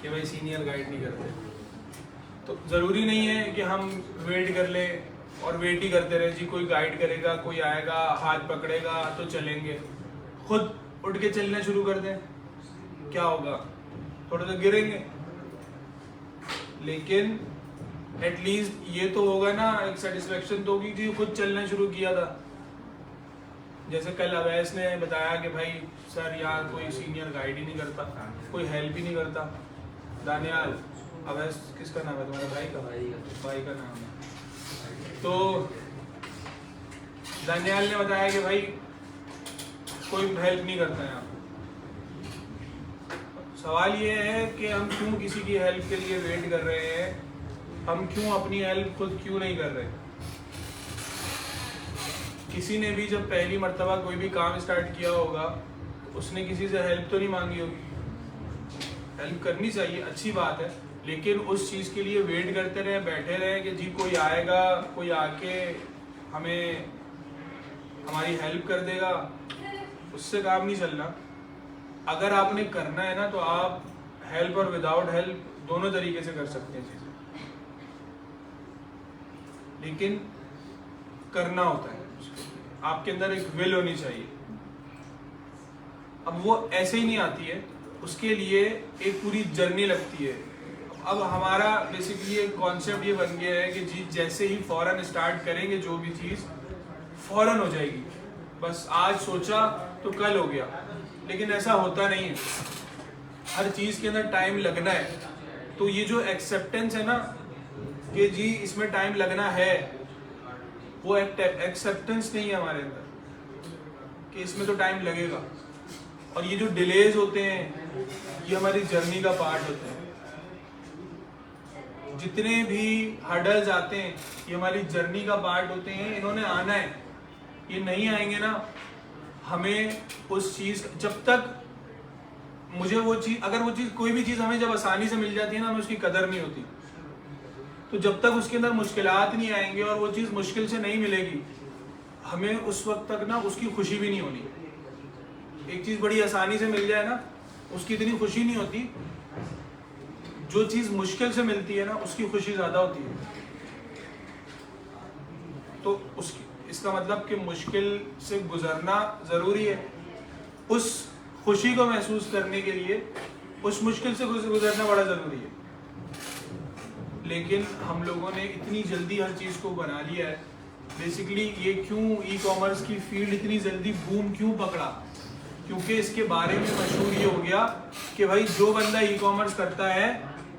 कि भाई senior guide नहीं करते। तो ज़रूरी नहीं है कि हम वेट कर ले और वेट ही करते रहे जी, कोई गाइड करेगा, कोई आएगा, हाथ पकड़ेगा तो चलेंगे। खुद उठ के चलना शुरू कर दें, क्या होगा? थोड़ा सा गिरेंगे, लेकिन एटलीस्ट ये तो होगा ना, एक सेटिस्फेक्शन तो होगी कि खुद चलना शुरू किया था। जैसे कल अवैस ने बताया कि भाई सर यार कोई सीनियर गाइड ही नहीं करता, कोई हेल्प ही नहीं करता। दानियाल, अवैस किसका नाम है तुम्हारे भाई का? भाई का नाम है। तो दानियाल ने बताया कि भाई कोई हेल्प नहीं करता यहाँ। सवाल ये है कि हम क्यों किसी की हेल्प के लिए वेट कर रहे हैं, हम क्यों अपनी हेल्प खुद क्यों नहीं कर रहे? किसी ने भी जब पहली मर्तबा कोई भी काम स्टार्ट किया होगा, उसने किसी से हेल्प तो नहीं मांगी होगी। हेल्प करनी चाहिए, अच्छी बात है, लेकिन उस चीज़ के लिए वेट करते रहे, बैठे रहे कि जी कोई आएगा, कोई आके हमें हमारी हेल्प कर देगा, उससे काम नहीं चलना। अगर आपने करना है ना, तो आप हेल्प और विदाउट हेल्प दोनों तरीके से कर सकते हैं चीज़ें, लेकिन करना होता है, आपके अंदर एक विल होनी चाहिए। अब वो ऐसे ही नहीं आती है, उसके लिए एक पूरी जर्नी लगती है। अब हमारा बेसिकली एक कॉन्सेप्ट ये बन गया है कि जी जैसे ही फौरन स्टार्ट करेंगे जो भी चीज़ फौरन हो जाएगी, बस आज सोचा तो कल हो गया, लेकिन ऐसा होता नहीं है। हर चीज़ के अंदर टाइम लगना है। तो ये जो एक्सेप्टेंस है ना कि जी इसमें टाइम लगना है, वो एक्सेप्टेंस नहीं है हमारे अंदर कि इसमें तो टाइम लगेगा। और ये जो डिलेज होते हैं, ये हमारी जर्नी का पार्ट होते हैं। जितने भी हर्डल्स आते हैं, ये हमारी जर्नी का पार्ट होते हैं, इन्होंने आना है। ये नहीं आएंगे ना, हमें उस चीज़, जब तक मुझे वो चीज़, अगर वो चीज़, कोई भी चीज़ हमें जब आसानी से मिल जाती है ना, हमें उसकी कदर नहीं होती। तो जब तक उसके अंदर मुश्किलात नहीं आएंगे और वो चीज़ मुश्किल से नहीं मिलेगी, हमें उस वक्त तक ना उसकी खुशी भी नहीं होनी। एक चीज़ बड़ी आसानी से मिल जाए ना, उसकी इतनी खुशी नहीं होती। जो चीज़ मुश्किल से मिलती है ना, उसकी खुशी ज़्यादा होती है। तो इसका मतलब कि मुश्किल से गुजरना ज़रूरी है। उस खुशी को महसूस करने के लिए उस मुश्किल से गुजरना बड़ा ज़रूरी है। लेकिन हम लोगों ने इतनी जल्दी हर चीज़ को बना लिया है। बेसिकली ये क्यों ई कॉमर्स की फील्ड इतनी जल्दी बूम क्यों पकड़ा? क्योंकि इसके बारे में मशहूर ये हो गया कि भाई जो बंदा ई कॉमर्स करता है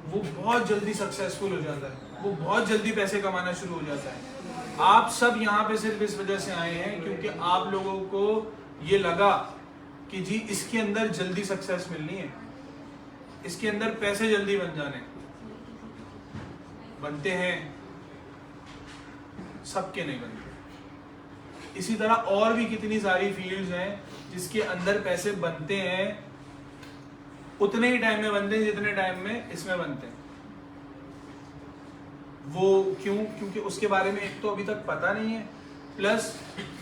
वो बहुत जल्दी सक्सेसफुल हो जाता है, वो बहुत जल्दी पैसे कमाना शुरू हो जाता है। आप सब यहाँ पे सिर्फ इस वजह से आए हैं क्योंकि आप लोगों को ये लगा कि जी इसके अंदर जल्दी सक्सेस मिलनी है, इसके अंदर पैसे जल्दी बन जाने। बनते हैं, सबके नहीं बनते। इसी तरह और भी कितनी सारी फील्ड्स हैं जिसके अंदर पैसे बनते हैं, उतने ही टाइम में बनते हैं जितने टाइम में इसमें बनते हैं। वो क्यों? क्योंकि उसके बारे में एक तो अभी तक पता नहीं है, प्लस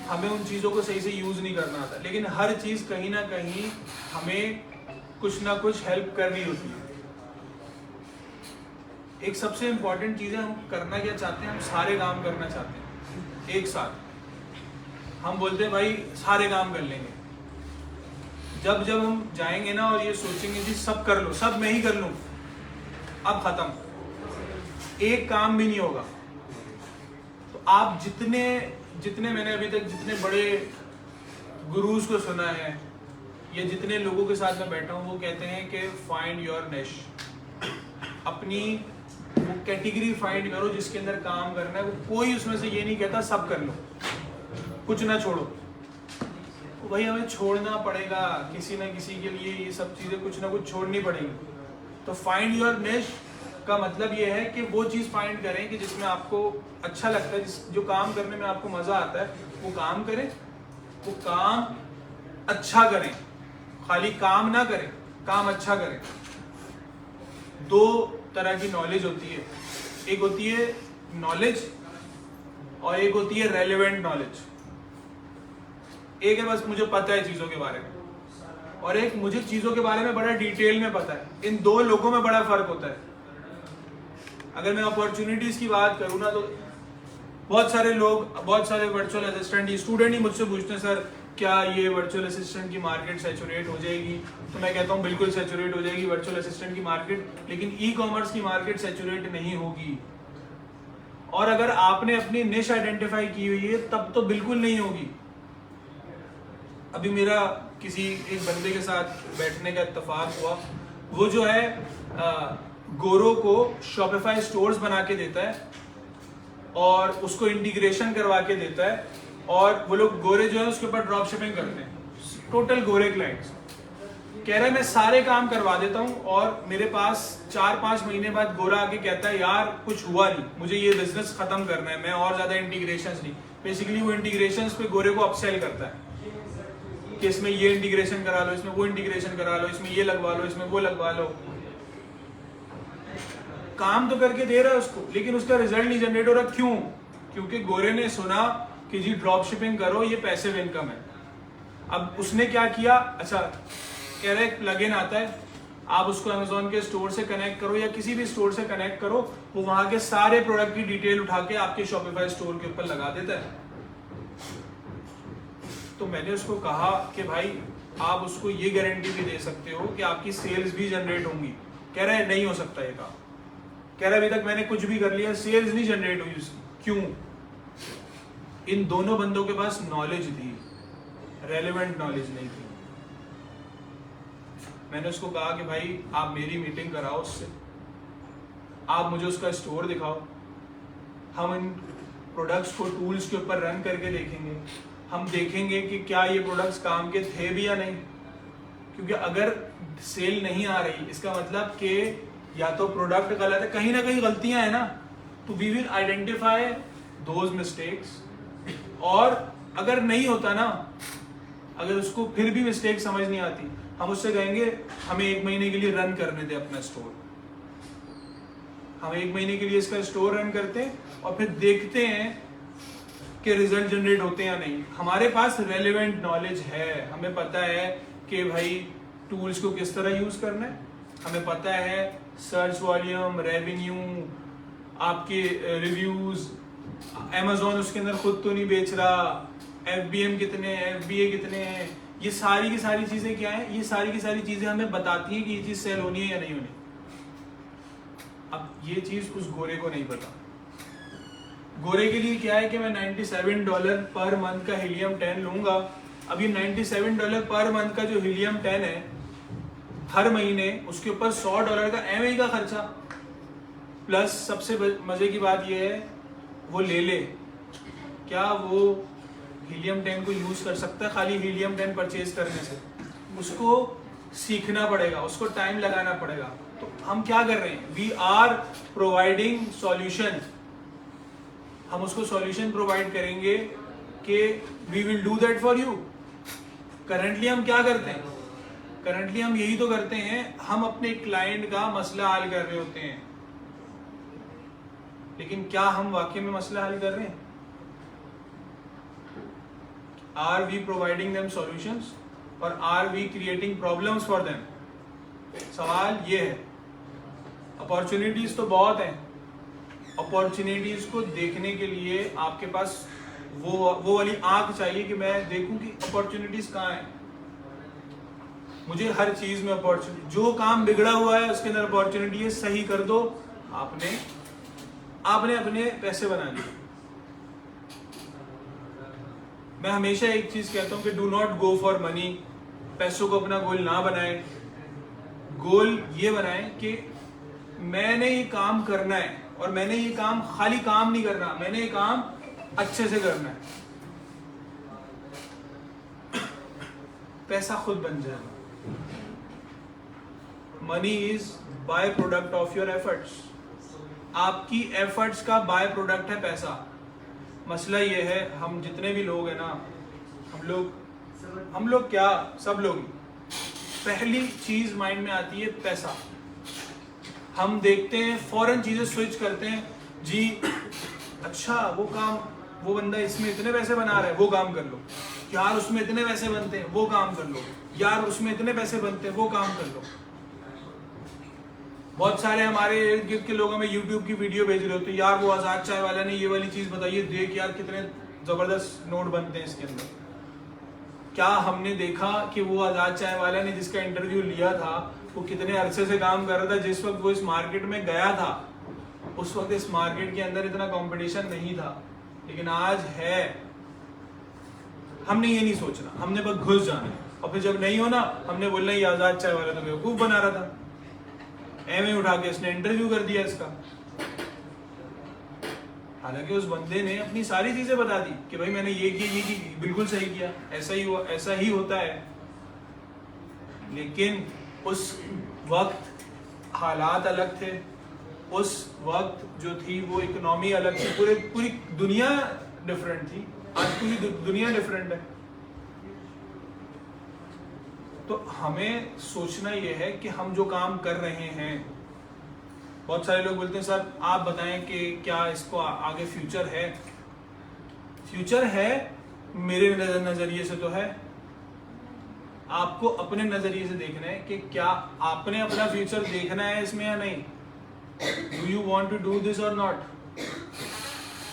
हमें उन चीज़ों को सही से यूज़ नहीं करना आता। लेकिन हर चीज़ कहीं ना कहीं हमें कुछ ना कुछ हेल्प कर रही होती है। एक सबसे इम्पॉर्टेंट चीज़ है, हम करना क्या चाहते हैं? हम सारे काम करना चाहते हैं एक साथ। हम बोलते हैं भाई सारे काम कर लेंगे। जब जब हम जाएंगे ना और ये सोचेंगे जी सब कर लो, सब मैं ही कर लूँ, अब खत्म, एक काम भी नहीं होगा। तो आप जितने मैंने अभी तक जितने बड़े गुरुज को सुना है या जितने लोगों के साथ मैं बैठा हूँ, वो कहते हैं कि फाइंड योर निश। अपनी वो कैटेगरी फाइंड करो जिसके अंदर काम करना है। वो कोई उसमें से ये नहीं कहता सब कर लो, कुछ ना छोड़ो। भाई हमें छोड़ना पड़ेगा किसी ना किसी के लिए, ये सब चीज़ें कुछ ना कुछ छोड़नी पड़ेगी। तो फाइंड योर निश का मतलब ये है कि वो चीज़ फाइंड करें कि जिसमें आपको अच्छा लगता है, जो काम करने में आपको मज़ा आता है, वो काम करें, वो काम अच्छा करें। खाली काम ना करें, काम अच्छा करें। दो तरह की नॉलेज होती है, एक होती है नॉलेज और एक होती है रेलेवेंट नॉलेज। एक है बस मुझे पता है चीज़ों के बारे में, और एक मुझे चीज़ों के बारे में बड़ा डिटेल में पता है, इन दो लोगों में बड़ा फर्क होता है। अगर मैं अपॉर्चुनिटीज़ की बात करूँ ना, तो बहुत सारे लोग, बहुत सारे वर्चुअल असिस्टेंट स्टूडेंट ही मुझसे पूछते हैं, सर क्या ये वर्चुअल असिस्टेंट की मार्केट सैचुरेट हो जाएगी? तो मैं कहता हूँ बिल्कुल सैचुरेट हो जाएगी वर्चुअल असिस्टेंट की मार्केट, लेकिन ई कॉमर्स की मार्केट सैचुरेट नहीं होगी। और अगर आपने अपनी निश आइडेंटिफाई की हुई है तब तो बिल्कुल नहीं होगी। अभी मेरा किसी एक बंदे के साथ बैठने का इत्तेफाक हुआ, वो जो है गोरो को शॉपिफाई स्टोर्स बना के देता है और उसको इंटीग्रेशन करवा के देता है, और वो लोग गोरे जो है उसके ऊपर ड्रॉप शिपिंग करते हैं, टोटल गोरे क्लाइंट्स। कह रहा है मैं सारे काम करवा देता हूँ, और मेरे पास 4-5 महीने बाद गोरा आके कहता है यार कुछ हुआ नहीं, मुझे ये बिजनेस खत्म करना है, मैं और ज्यादा इंटीग्रेशंस नहीं। बेसिकली वो इंटीग्रेशंस पे गोरे को अपसेल करता है कि इसमें ये इंटीग्रेशन करा लो, इसमें वो इंटीग्रेशन करा लो, इसमें ये लगवा लो, इसमें वो लगवा लो। काम तो करके दे रहा है उसको, लेकिन उसका रिजल्ट नहीं जनरेट हो रहा। क्यों? क्योंकि गोरे ने सुना कि जी ड्रॉप शिपिंग करो, ये पैसिव इनकम है। अब उसने क्या किया, अच्छा कह रहे प्लगइन आता है, आप उसको अमेजोन के स्टोर से कनेक्ट करो या किसी भी स्टोर से कनेक्ट करो, वो वहां के सारे प्रोडक्ट की डिटेल उठा के आपके शॉपिफाई स्टोर के ऊपर लगा देता है। तो मैंने उसको कहा कि भाई आप उसको ये गारंटी भी दे सकते हो कि आपकी सेल्स भी जनरेट होंगी। कह रहा है नहीं हो सकता ये काम। कह रहा है अभी तक मैंने कुछ भी कर लिया, सेल्स नहीं जनरेट हुई उसकी। क्यों? इन दोनों बंदों के पास नॉलेज थी, रेलेवेंट नॉलेज नहीं थी। मैंने उसको कहा कि भाई आप मेरी मीटिंग कराओ उससे, आप मुझे उसका स्टोर दिखाओ, हम इन प्रोडक्ट्स को टूल्स के ऊपर रन करके देखेंगे, हम देखेंगे कि क्या ये प्रोडक्ट्स काम के थे भी या नहीं। क्योंकि अगर सेल नहीं आ रही, इसका मतलब कि या तो प्रोडक्ट गलत है, कहीं ना कहीं गलतियां हैं ना, तो we will identify those mistakes. और अगर नहीं होता ना, अगर उसको फिर भी मिस्टेक समझ नहीं आती, हम उससे कहेंगे हमें 1 महीने के लिए रन करने दे अपना स्टोर, हम 1 महीने के लिए इसका स्टोर रन करते हैं और फिर देखते हैं कि रिजल्ट जनरेट होते हैं या नहीं। हमारे पास रेलेवेंट नॉलेज है, हमें पता है कि भाई टूल्स को किस तरह यूज करना है, हमें पता है सर्च वॉल्यूम, रेवेन्यू, आपके रिव्यूज, अमेजोन उसके अंदर खुद तो नहीं बेच रहा, FBM कितने हैं, FBA कितने हैं, ये सारी की सारी चीजें क्या है, ये सारी की सारी चीजें हमें बताती हैं कि ये चीज सेल होनी है या नहीं होनी। अब ये चीज उस गोरे को नहीं पता। गोरे के लिए क्या है कि मैं $97 पर मंथ का हीलियम 10 लूंगा। अभी $97 पर मंथ का जो हीलियम 10 है, हर महीने उसके ऊपर $100 का MA का खर्चा, प्लस सबसे मजे की बात यह है वो ले क्या वो हीलियम 10 को यूज कर सकता है खाली हीलियम 10 परचेज करने से? उसको सीखना पड़ेगा, उसको टाइम लगाना पड़ेगा। तो हम क्या कर रहे हैं, वी आर प्रोवाइडिंग सॉल्यूशन। हम उसको सॉल्यूशन प्रोवाइड करेंगे कि we will do that for you. Currently हम क्या करते हैं, करंटली हम यही तो करते हैं, हम अपने क्लाइंट का मसला हल कर रहे होते हैं, लेकिन क्या हम वाकई में मसला हल कर रहे हैं? Are we providing them solutions और are we creating problems for them? सवाल ये है। अपॉर्चुनिटीज तो बहुत हैं, अपॉर्चुनिटीज को देखने के लिए आपके पास वो वाली आंख चाहिए कि मैं देखूं कि अपॉर्चुनिटीज कहाँ हैं। मुझे हर चीज में अपॉर्चुनिटी, जो काम बिगड़ा हुआ है उसके अंदर अपॉर्चुनिटी है, सही कर दो। आपने अपने पैसे बना लिए। मैं हमेशा एक चीज कहता हूं कि do not go for money. पैसों को अपना गोल ना बनाएं, गोल ये बनाएं कि मैंने ये काम करना है, और मैंने ये काम खाली काम नहीं करना, मैंने ये काम अच्छे से करना है। पैसा खुद बन जाएगा। Money is by product of your efforts. आपकी एफर्ट्स का बाय प्रोडक्ट है पैसा। मसला ये है, हम जितने भी लोग हैं ना, हम लोग क्या, सब लोग, पहली चीज माइंड में आती है पैसा। हम देखते हैं फौरन चीजें स्विच करते हैं, जी अच्छा वो काम, वो बंदा इसमें इतने पैसे बना रहा है, वो काम कर लो, यार उसमें इतने पैसे बनते हैं, वो काम कर लो, यार उसमें इतने पैसे बनते हैं, वो काम कर लो। बहुत सारे हमारे इर्द गिर्द के लोग हमें यूट्यूब की वीडियो भेज रहे होते हैं, यार वो आजाद चाय वाला ने ये वाली चीज बताइए, देख यार कितने जबरदस्त नोट बनते हैं इसके अंदर। क्या हमने देखा कि वो आजाद चाय वाला ने जिसका इंटरव्यू लिया था वो कितने अरसे से काम कर रहा था? जिस वक्त वो इस मार्केट में गया था उस वक्त इस मार्केट के अंदर इतना कंपटीशन नहीं था, लेकिन आज है। हमने ये नहीं सोचना, हमने बस घुस जाना है, और फिर जब नहीं होना हमने बोलना ये आजाद चाय वाला तो बेवकूफ बना रहा था, एमए उठा के इसने इंटरव्यू कर दिया इसका। हालांकि उस बंदे ने अपनी सारी चीजें बता दी कि भाई मैंने ये की बिल्कुल सही किया, ऐसा ही हुआ, ऐसा ही होता है। लेकिन उस वक्त हालात अलग थे, उस वक्त जो थी वो इकोनॉमी अलग थी, पूरी दुनिया डिफरेंट थी। आज पूरी दुनिया डिफरेंट है। तो हमें सोचना यह है कि हम जो काम कर रहे हैं, बहुत सारे लोग बोलते हैं सर आप बताएं कि क्या इसको आगे फ्यूचर है। फ्यूचर है मेरे नजरिए से तो है। आपको अपने नजरिए से देखना है कि क्या आपने अपना फ्यूचर देखना है इसमें या नहीं। Do you want to do this और नॉट।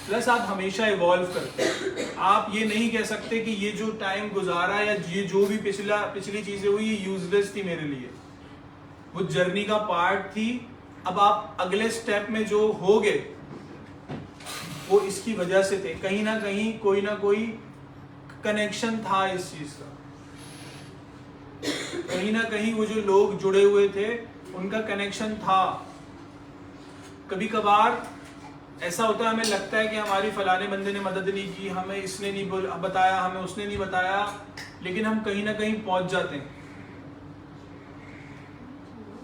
प्लस आप हमेशा इवॉल्व करते हैं। आप ये नहीं कह सकते कि ये जो टाइम गुजारा या ये जो भी पिछली चीजें हुई ये यूजलेस थी मेरे लिए, वो जर्नी का पार्ट थी। अब आप अगले स्टेप में जो होगे वो इसकी वजह से थे, कहीं ना कहीं कोई ना कोई कनेक्शन था इस चीज का, कहीं ना कहीं वो जो लोग जुड़े हुए थे उनका कनेक्शन था। कभी कभार ऐसा होता है, हमें लगता है कि हमारी फलाने बंदे ने मदद नहीं की, हमें इसने नहीं बताया, हमें उसने नहीं बताया, लेकिन हम कहीं ना कहीं पहुंच जाते हैं।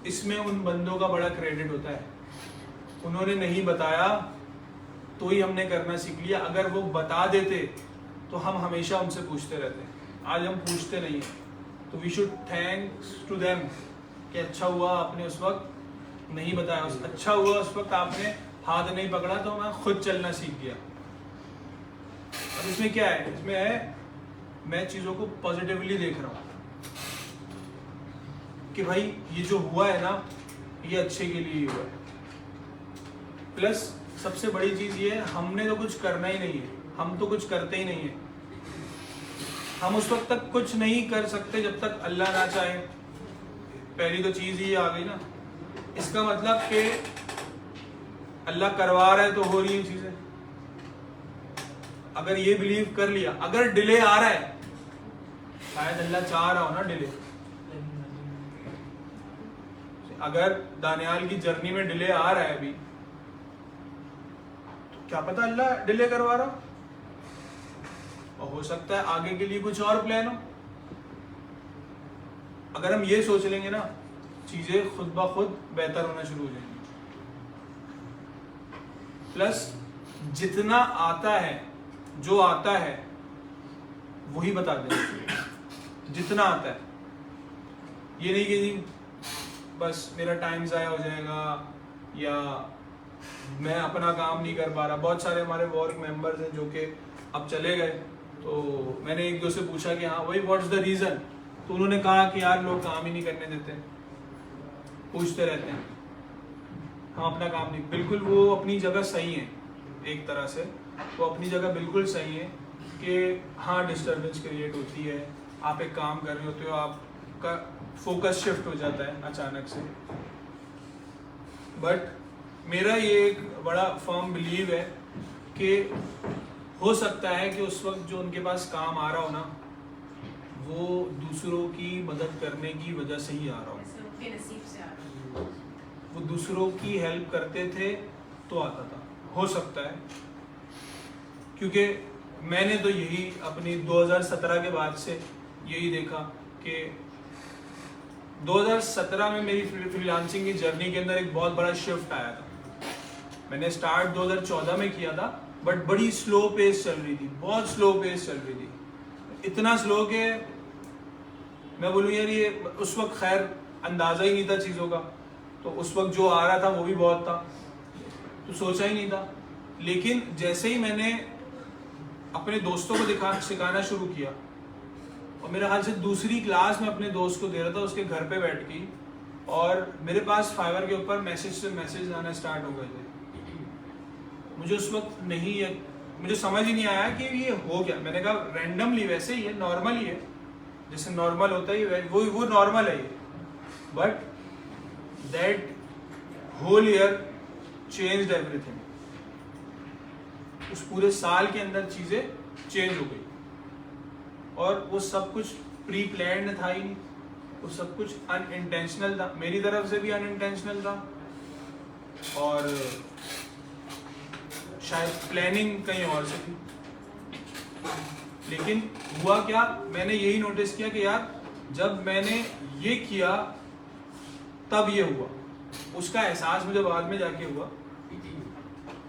इसमें उन बंदों का बड़ा क्रेडिट होता है। उन्होंने नहीं बताया तो ही हमने करना सीख लिया। अगर वो बता देते तो हम हमेशा उनसे पूछते रहते। आज हम पूछते नहीं हैं, तो we should thanks to them कि अच्छा हुआ आपने उस वक्त नहीं बताया, अच्छा हुआ उस वक्त आपने हाथ नहीं पकड़ा तो मैं खुद चलना सीख गया। अब इसमें क्या है, इसमें है मैं चीजों को पॉजिटिवली देख रहा हूं कि भाई ये जो हुआ है ना ये अच्छे के लिए ही हुआ है। प्लस सबसे बड़ी चीज ये है, हमने तो कुछ करना ही नहीं है, हम तो कुछ करते ही नहीं है। हम उस वक्त तक कुछ नहीं कर सकते जब तक अल्लाह ना चाहे। पहली तो चीज ही आ गई ना। इसका मतलब कि अल्लाह करवा रहा है तो हो रही है चीजें। अगर ये बिलीव कर लिया, अगर डिले आ रहा है शायद अल्लाह चाह रहा हो ना डिले। अगर दानियाल की जर्नी में डिले आ रहा है अभी तो क्या पता अल्लाह डिले करवा रहा हो, और हो सकता है आगे के लिए कुछ और प्लान हो। अगर हम ये सोच लेंगे ना, चीजें खुद ब खुद बेहतर होना शुरू हो जाएंगी। प्लस जितना आता है, जो आता है वही बता दें। जितना आता है, ये नहीं कि बस मेरा टाइम ज़ाया हो जाएगा या मैं अपना काम नहीं कर पा रहा। बहुत सारे हमारे वर्क मेंबर्स हैं जो कि अब चले गए, तो मैंने एक दो से पूछा कि हाँ वही व्हाट्स द रीज़न, तो उन्होंने कहा कि यार लोग काम ही नहीं करने देते, पूछते रहते हैं, हम अपना काम नहीं। बिल्कुल वो अपनी जगह सही है, एक तरह से वो अपनी जगह बिल्कुल सही है कि हाँ डिस्टर्बेंस क्रिएट होती है। आप एक काम कर रहे होते हो, आपका फोकस शिफ्ट हो जाता है अचानक से। बट मेरा ये एक बड़ा फर्म बिलीव है कि हो सकता है कि उस वक्त जो उनके पास काम आ रहा हो ना, वो दूसरों की मदद करने की वजह से ही आ रहा हो। वो दूसरों की हेल्प करते थे तो आता था, हो सकता है। क्योंकि मैंने तो यही अपनी 2017 के बाद से यही देखा कि 2017 में मेरी फ्रीलांसिंग की जर्नी के अंदर एक बहुत बड़ा शिफ्ट आया था। मैंने स्टार्ट 2014 में किया था, बट बड़ी स्लो पेस चल रही थी, बहुत स्लो पेस चल रही थी। इतना स्लो कि मैं बोलूँ यार ये उस वक्त खैर अंदाज़ा ही नहीं था चीज़ों का, तो उस वक्त जो आ रहा था वो भी बहुत था, तो सोचा ही नहीं था। लेकिन जैसे ही मैंने अपने दोस्तों को सिखाना शुरू किया और मेरे ख्याल से दूसरी क्लास में अपने दोस्त को दे रहा था उसके घर पे बैठ के, और मेरे पास फाइवर के ऊपर मैसेज से मैसेज आना स्टार्ट हो गए थे। मुझे उस वक्त मुझे समझ ही नहीं आया कि ये हो क्या। मैंने कहा रैंडमली, वैसे ही है, नॉर्मल ही है, जैसे नॉर्मल होता है वो नॉर्मल है ये। But that whole year changed everything. उस पूरे साल के अंदर चीजें चेंज हो गई, और वो सब कुछ प्री प्लान्ड था ही नहीं, वो सब कुछ अनइंटेंशनल था, मेरी तरफ से भी अनइंटेंशनल था, और शायद प्लानिंग कहीं और से थी। लेकिन हुआ क्या, मैंने यही नोटिस किया कि यार जब मैंने ये किया तब ये हुआ। उसका एहसास मुझे बाद में जाके हुआ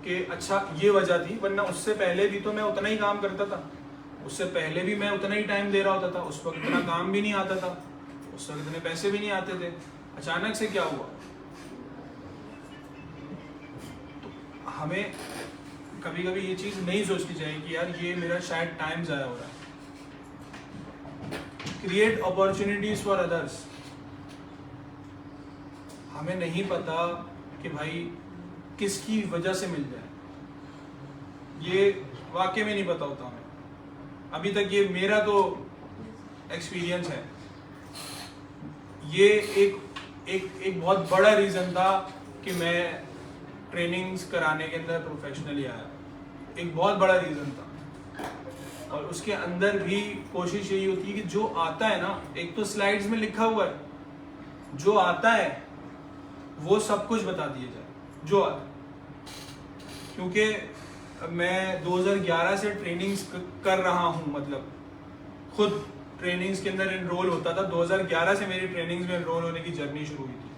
कि अच्छा ये वजह थी, वरना उससे पहले भी तो मैं उतना ही काम करता था, उससे पहले भी मैं उतना ही टाइम दे रहा होता था, उस वक्त इतना काम भी नहीं आता था, उस वक्त इतने पैसे भी नहीं आते थे। अचानक से क्या हुआ? तो हमें कभी कभी ये चीज़ नहीं सोचनी चाहिए कि यार ये मेरा शायद टाइम ज़ाया हो रहा है। Create opportunities for others. हमें नहीं पता कि भाई किसकी वजह से मिल जाए, ये वाकई में नहीं पता होता हमें। अभी तक ये मेरा तो एक्सपीरियंस है। ये एक बहुत बड़ा रीज़न था कि मैं ट्रेनिंग्स कराने के अंदर प्रोफेशनली आया, एक बहुत बड़ा रीज़न था। और उसके अंदर भी कोशिश यही होती है कि जो आता है ना, एक तो स्लाइड्स में लिखा हुआ है, जो आता है वो सब कुछ बता दिया जाए, जो आता है। क्योंकि मैं 2011 से ट्रेनिंग्स कर रहा हूँ, मतलब खुद ट्रेनिंग्स के अंदर एनरोल होता था। 2011 से मेरी ट्रेनिंग्स में एनरोल होने की जर्नी शुरू हुई थी।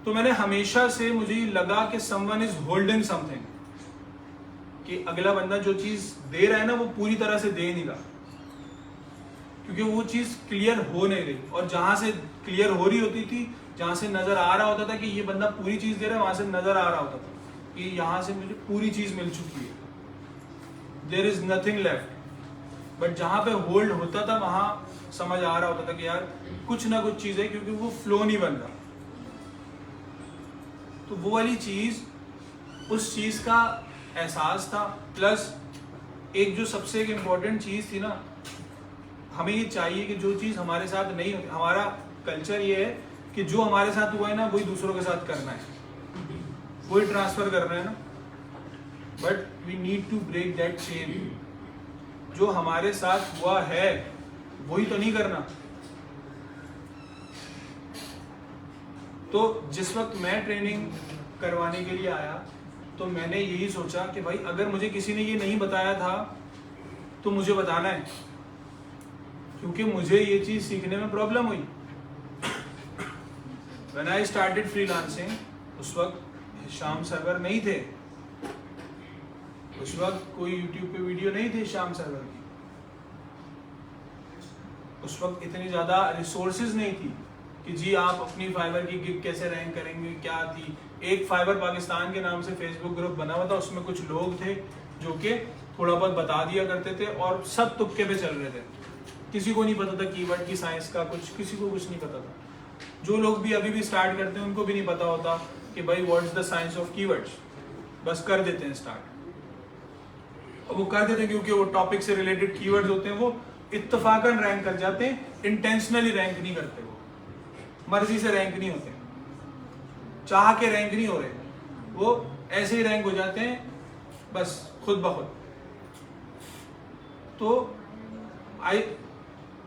तो मैंने हमेशा से, मुझे लगा कि समवन इज होल्डिंग समथिंग, कि अगला बंदा जो चीज दे रहा है ना वो पूरी तरह से दे नहीं रहा, क्योंकि वो चीज क्लियर हो नहीं रही। और जहां से क्लियर हो रही होती थी, जहां से नजर आ रहा होता था कि ये बंदा पूरी चीज दे रहा है, वहां से नजर आ रहा होता था कि यहाँ से मुझे पूरी चीज मिल चुकी है, there is nothing left. But जहां पे होल्ड होता था वहां समझ आ रहा होता था कि यार कुछ ना कुछ चीज है, क्योंकि वो फ्लो नहीं बन रहा। तो वो वाली चीज, उस चीज का एहसास था। प्लस एक जो सबसे एक इम्पॉर्टेंट चीज थी ना, हमें ये चाहिए कि जो चीज हमारे साथ नहीं होती, हमारा कल्चर ये है कि जो हमारे साथ हुआ है ना वही दूसरों के साथ करना है, वही ट्रांसफर करना है ना। But we need to break that chain. जो हमारे साथ हुआ है वही तो नहीं करना। तो जिस वक्त मैं ट्रेनिंग करवाने के लिए आया तो मैंने यही सोचा कि भाई अगर मुझे किसी ने ये नहीं बताया था तो मुझे बताना है, क्योंकि मुझे ये चीज सीखने में प्रॉब्लम हुई। When I started freelancing, उस वक्त शाम सर्वर नहीं थे, उस वक्त कोई YouTube पे वीडियो नहीं थे शाम सर्वर की, उस वक्त इतनी ज़्यादा रिसोर्सेज नहीं थी कि जी आप अपनी फाइवर की गिग कैसे रैंक करेंगे। क्या थी, एक फाइवर पाकिस्तान के नाम से फेसबुक ग्रुप बना हुआ था, उसमें कुछ लोग थे जो कि थोड़ा बहुत बता दिया करते थे और सब तुक्के पे चल रहे थे। किसी को नहीं पता था कीवर्ड की साइंस का, किसी को कुछ नहीं पता था। जो लोग भी अभी भी स्टार्ट करते हैं उनको भी नहीं पता होता कि भाई what is the science of keywords, बस कर देते हैं स्टार्ट। और वो कर देते हैं क्योंकि वो टॉपिक से रिलेटेड कीवर्ड्स होते हैं, वो इत्तफाकन रैंक कर जाते हैं, इंटेंशनली रैंक नहीं करते, वो मर्जी से रैंक नहीं होते, चाह के रैंक नहीं हो रहे, वो ऐसे ही रैंक हो जाते हैं बस खुद ब खुद। तो आई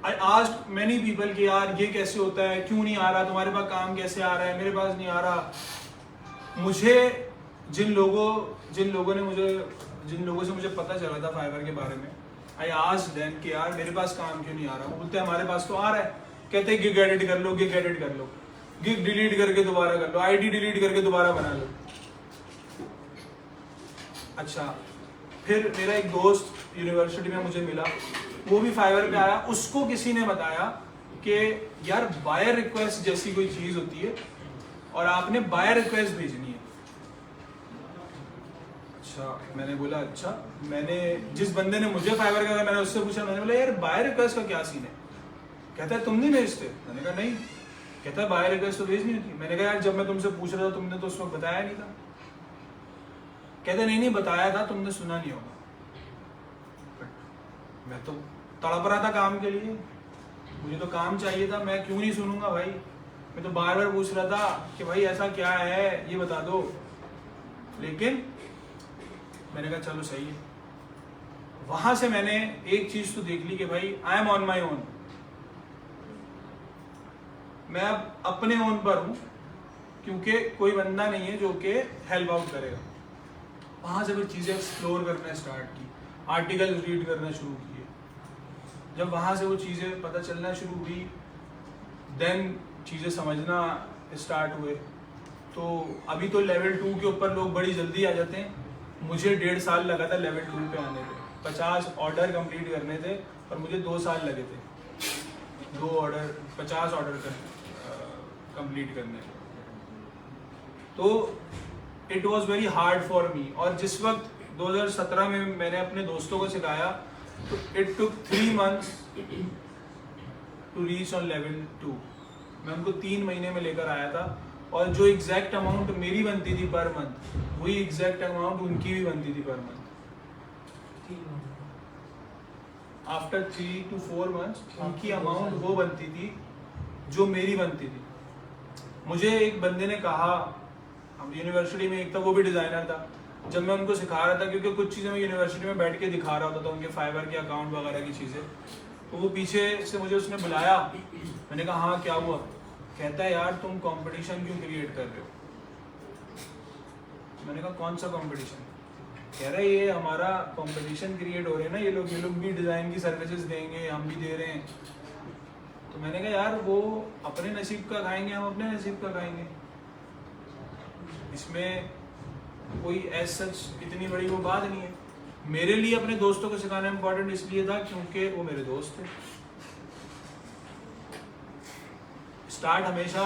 आस्क्ड मेनी पीपल कि यार ये कैसे होता है, क्यों नहीं आ रहा, तुम्हारे पास काम कैसे आ रहा है, मेरे पास नहीं आ रहा। मुझे जिन लोगों से मुझे पता चला था फाइवर के बारे में, आई आस्क्ड देम कि यार मेरे पास काम क्यों नहीं आ रहा। वो बोलते हमारे पास तो आ रहा है। कहते हैं गिग एडिट कर लो, गिग एडिट कर लो, गिग डिलीट करके दोबारा कर लो, आईडी डिलीट करके दोबारा बना लो। अच्छा, फिर मेरा एक दोस्त यूनिवर्सिटी में मुझे मिला, वो भी फाइवर पे आया। उसको किसी ने बताया कि यार बायर रिक्वेस्ट जैसी कोई चीज होती है और आपने बायर रिक्वेस्ट भेजनी है। अच्छा, मैंने बोला अच्छा। मैंने जिस बंदे ने मुझे फाइवर का, मैंने उससे पूछा, मैंने बोला यार बाय रिक्वेस्ट का क्या सीन है? कहता है तुम नहीं भेजते? मैंने कहा नहीं। कहता है बाय रिक्वेस्ट तो भेजनी होती। मैंने कहा यार जब मैं तुमसे पूछ रहा था तुमने तो उस वक्त बताया नहीं था। कहते नहीं बताया था, तुमने सुना नहीं होगा। मैं तो तड़प रहा था काम के लिए, मुझे तो काम चाहिए था, मैं क्यों नहीं सुनूंगा भाई? मैं तो बार बार पूछ रहा था कि भाई ऐसा क्या है ये बता दो। लेकिन मैंने कहा चलो सही है। वहां से मैंने एक चीज तो देख ली कि भाई I am on my own, मैं अब अपने ओन पर हूं, क्योंकि कोई बंदा नहीं है जो कि हेल्प आउट करेगा। वहां से फिर चीजें एक्सप्लोर करना स्टार्ट की, आर्टिकल रीड करना शुरू किए। जब वहां से वो चीजें पता चलना शुरू हुई, देन चीजें समझना स्टार्ट हुए। तो अभी तो लेवल 2 के ऊपर लोग बड़ी जल्दी आ जाते हैं। मुझे 1.5 साल लगा था लेवल 2 पे आने पे। 50 ऑर्डर कंप्लीट करने थे और मुझे 2 साल लगे थे 50 ऑर्डर कंप्लीट करने। तो it was very hard for me. और जिस वक्त 2017 में मैंने अपने दोस्तों को सिखाया, तो it took 3 months to reach on level 2। मैं उनको 3 महीने में लेकर आया था, और जो एग्जैक्ट अमाउंट मेरी बनती थी पर मंथ, वही एग्जैक्ट अमाउंट उनकी भी बनती थी per month. After 3 to 4 months उनकी अमाउंट वो बनती थी जो मेरी बनती थी। मुझे एक बंदे ने कहा, हम यूनिवर्सिटी में, एक था वो भी डिज़ाइनर था, जब मैं उनको सिखा रहा था, क्योंकि कुछ चीज़ें मैं यूनिवर्सिटी में बैठ के दिखा रहा होता था, उनके फाइवर के अकाउंट वगैरह की चीज़ें, तो वो पीछे से मुझे उसने बुलाया। मैंने कहा हाँ क्या हुआ? कहता है यार तुम कंपटीशन क्यों क्रिएट कर रहे हो? मैंने कहा कौन सा कंपटीशन? कह रहा है ये हमारा कंपटीशन क्रिएट हो रहे हैं ना, ये लोग भी डिज़ाइन की सर्विसेज देंगे, हम भी दे रहे हैं। तो मैंने कहा यार वो अपने नसीब का खाएंगे, हम अपने नसीब का खाएंगे, इसमें कोई एज सच इतनी बड़ी वो बात नहीं है। मेरे लिए अपने दोस्तों को सिखाना इम्पोर्टेंट इसलिए था क्योंकि वो मेरे दोस्त थे। स्टार्ट हमेशा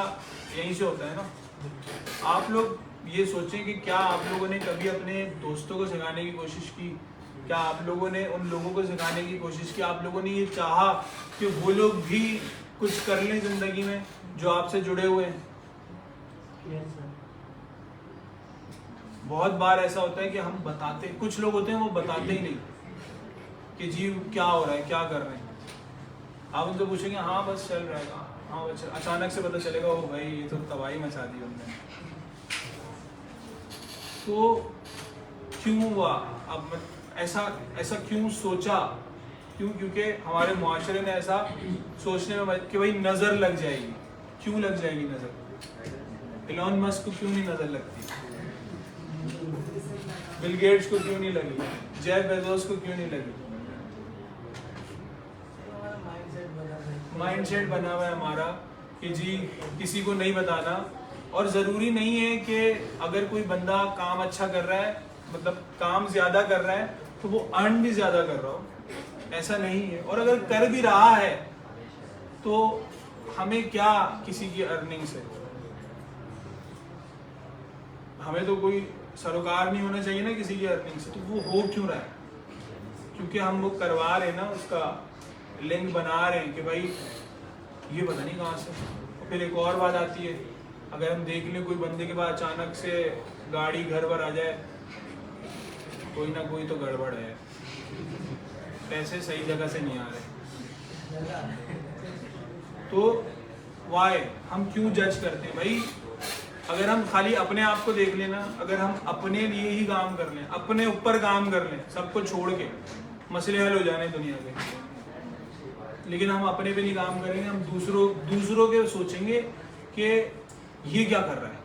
यहीं से होता है ना। आप लोग ये सोचें कि क्या आप लोगों ने कभी अपने दोस्तों को सिखाने की कोशिश की? क्या आप लोगों ने उन लोगों को सिखाने की कोशिश की? आप लोगों ने ये चाहा कि वो लोग भी कुछ कर लें जिंदगी में जो आपसे जुड़े हुए हैं? बहुत बार ऐसा होता है कि हम बताते, कुछ लोग होते हैं वो बताते ही नहीं कि जी क्या हो रहा है, क्या कर रहे हैं। आप उनसे पूछेंगे हाँ बस चल रहा है, हाँ बस, अचानक से पता चलेगा ओ भाई ये तो तबाही मचा दी उन्होंने। तो क्यों हुआ? अब ऐसा क्यों सोचा? क्योंकि हमारे मुआशरे ने ऐसा सोचने में कि भाई नजर लग जाएगी। क्यों लग जाएगी नजर? इलॉन मस्क को क्यों नहीं नजर लगती? बिल गेट्स को क्यों नहीं लगी? जेफ बेजोस को क्यों नहीं लगी? माइंडसेट बना हुआ है हमारा कि जी किसी को नहीं बताना। और ज़रूरी नहीं है कि अगर कोई बंदा काम अच्छा कर रहा है, मतलब काम ज़्यादा कर रहा है, तो वो अर्न भी ज़्यादा कर रहा हो, ऐसा नहीं है। और अगर कर भी रहा है तो हमें क्या किसी की अर्निंग से? हमें तो कोई सरोकार नहीं होना चाहिए ना किसी की अर्निंग से। तो वो हो क्यों रहा है? क्योंकि हम वो करवा रहे हैं ना, उसका लिंक बना रहे हैं कि भाई ये पता नहीं कहाँ से। और फिर एक और बात आती है, अगर हम देख लें कोई बंदे के पास अचानक से गाड़ी घर पर आ जाए, कोई ना कोई तो गड़बड़ है, पैसे सही जगह से नहीं आ रहे। तो वाई हम क्यों जज करते हैं भाई? अगर हम खाली अपने आप को देख लेना, अगर हम अपने लिए ही काम कर लें, अपने ऊपर काम कर लें, सबको छोड़ के, मसले हल हो जाने दुनिया के। लेकिन हम अपने पे नहीं काम करेंगे, हम दूसरों के सोचेंगे कि ये क्या कर रहा है।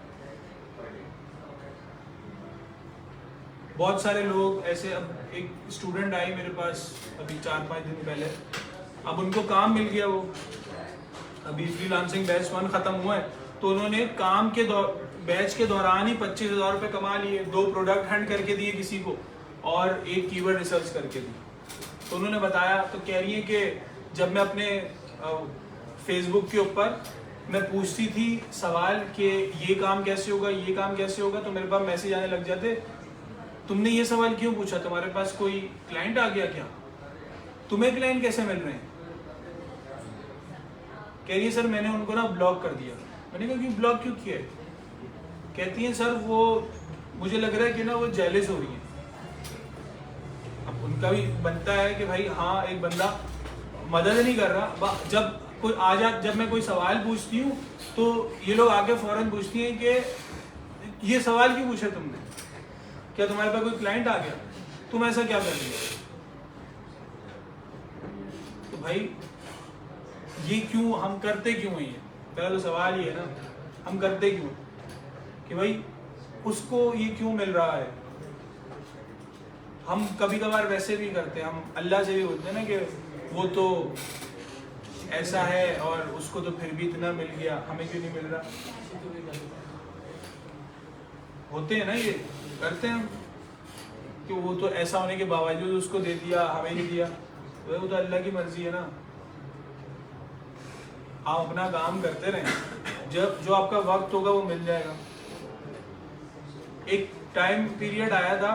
बहुत सारे लोग ऐसे, अब एक स्टूडेंट आई मेरे पास अभी 4-5 दिन पहले, अब उनको काम मिल गया, वो अभी फ्रीलांसिंग बैच 1 खत्म हुआ है, तो उन्होंने काम के बैच के दौरान ही 25,000 रुपये कमा लिए। 2 प्रोडक्ट हैंड करके दिए किसी को और 1 कीवर्ड रिसर्च करके दी। तो उन्होंने बताया, तो कह रही है कि जब मैं अपने फेसबुक के ऊपर मैं पूछती थी सवाल कि ये काम कैसे होगा, ये काम कैसे होगा, तो मेरे पास मैसेज आने लग जाते तुमने ये सवाल क्यों पूछा, तुम्हारे पास कोई क्लाइंट आ गया क्या, तुम्हें क्लाइंट कैसे मिल रहे हैं? कह रही है सर मैंने उनको ना ब्लॉक कर दिया। मैंने कहा कि ब्लॉक क्यों किया है? कहती है सर वो मुझे लग रहा है कि ना वो जेलस हो रही है। अब उनका भी बनता है कि भाई हाँ एक बंदा मदद नहीं कर रहा, जब कोई जब मैं कोई सवाल पूछती हूँ तो ये लोग आके फौरन पूछती हैं कि ये सवाल क्यों पूछा तुमने, क्या तुम्हारे पास कोई क्लाइंट आ गया, तुम ऐसा क्या कर रही हो? तो भाई ये क्यों हम करते क्यों हैं? ये पहला तो सवाल ये है ना, हम करते क्यों कि भाई उसको ये क्यों मिल रहा है। हम कभी कभार वैसे भी करते हैं, हम अल्लाह से भी बोलते हैं ना कि वो तो ऐसा है और उसको तो फिर भी इतना मिल गया, हमें क्यों नहीं मिल रहा। होते हैं ना, ये करते हैं कि वो तो ऐसा होने के बावजूद उसको दे दिया, हमें नहीं दिया। वो तो अल्लाह की मर्जी है ना। आप अपना काम करते रहें, जब जो आपका वक्त होगा वो मिल जाएगा। एक टाइम पीरियड आया था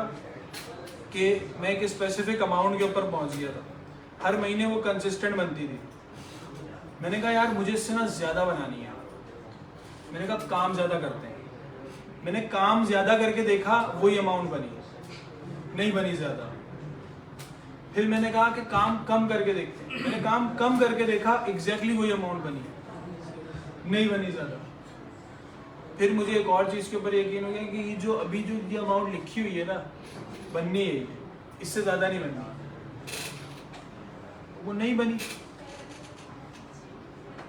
कि मैं एक स्पेसिफिक अमाउंट के ऊपर पहुंच गया था, हर महीने वो कंसिस्टेंट बनती थी। मैंने कहा यार मुझे इससे ना ज़्यादा बनानी है। मैंने कहा काम ज़्यादा करते हैं। मैंने काम ज़्यादा करके देखा, वही अमाउंट बनी, नहीं बनी ज़्यादा। फिर मैंने कहा कि काम कम करके देखते हैं। मैंने काम कम करके देखा, एग्जैक्टली वही अमाउंट बनी, नहीं बनी ज़्यादा। फिर मुझे एक और चीज़ के ऊपर यकीन हो गया कि ये जो अभी जो ये अमाउंट लिखी हुई है ना, बननी है, इससे ज़्यादा नहीं बननी। वो नहीं बनी।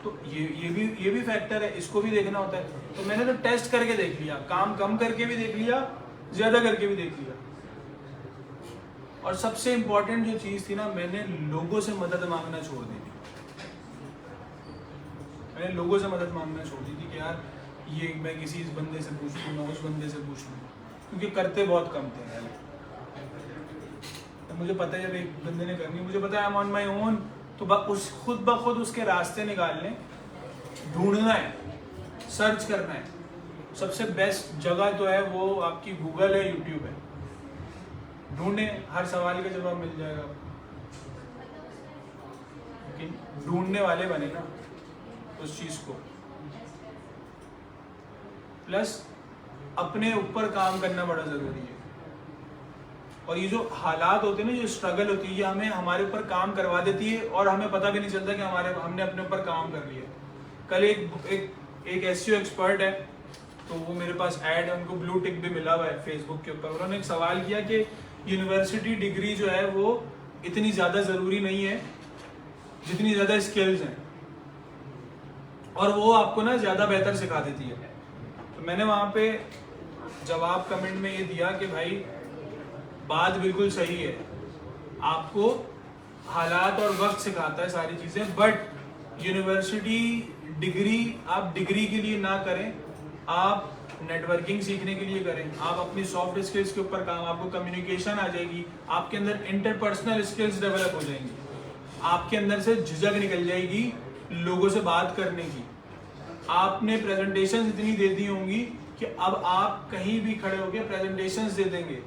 तो ये भी फैक्टर है, इसको भी देखना होता है। तो मैंने तो टेस्ट करके देख लिया, काम कम करके भी देख लिया, ज़्यादा करके भी देख लिया। और सबसे इम्पोर्टेंट जो चीज़ थी ना, मैंने लोगों से मदद मांगना छोड़ दी थी। मैंने लोगों से मदद मांगना छोड़ दी थी कि यार ये मैं किसी इस बंदे से पूछ लूँ, मैं उस बंदे से पूछ लूँ, क्योंकि करते बहुत कम थे। तो मुझे पता है जब एक बंदे ने करनी, मुझे पता है I am on my own, तो उस खुद ब खुद उसके रास्ते निकालने, ढूंढना है, सर्च करना है। सबसे बेस्ट जगह तो है वो आपकी गूगल है, यूट्यूब है। ढूंढे, हर सवाल का जवाब मिल जाएगा, लेकिन ढूंढने वाले बने ना उस चीज़ को। प्लस अपने ऊपर काम करना बड़ा ज़रूरी है। और ये जो हालात होते हैं ना, जो स्ट्रगल होती है, ये हमें हमारे ऊपर काम करवा देती है और हमें पता भी नहीं चलता कि हमने अपने ऊपर काम कर लिया। कल एक एसईओ एक्सपर्ट है, तो वो मेरे पास ऐड है, उनको ब्लू टिक भी मिला हुआ है फेसबुक के ऊपर। उन्होंने एक सवाल किया कि यूनिवर्सिटी डिग्री जो है वो इतनी ज़्यादा ज़रूरी नहीं है जितनी ज़्यादा स्किल्स हैं, और वो आपको ना ज़्यादा बेहतर सिखा देती है। तो मैंने वहाँ पे जवाब कमेंट में ये दिया कि भाई बात बिल्कुल सही है, आपको हालात और वक्त सिखाता है सारी चीज़ें, बट यूनिवर्सिटी डिग्री आप डिग्री के लिए ना करें, आप नेटवर्किंग सीखने के लिए करें। आप अपनी सॉफ्ट स्किल्स के ऊपर काम, आपको कम्युनिकेशन आ जाएगी, आपके अंदर इंटरपर्सनल स्किल्स डेवलप हो जाएंगी, आपके अंदर से झिझक निकल जाएगी लोगों से बात करने की। आपने प्रेजेंटेशन इतनी दे दी होंगी कि अब आप कहीं भी खड़े होकर प्रेजेंटेशंस दे देंगे।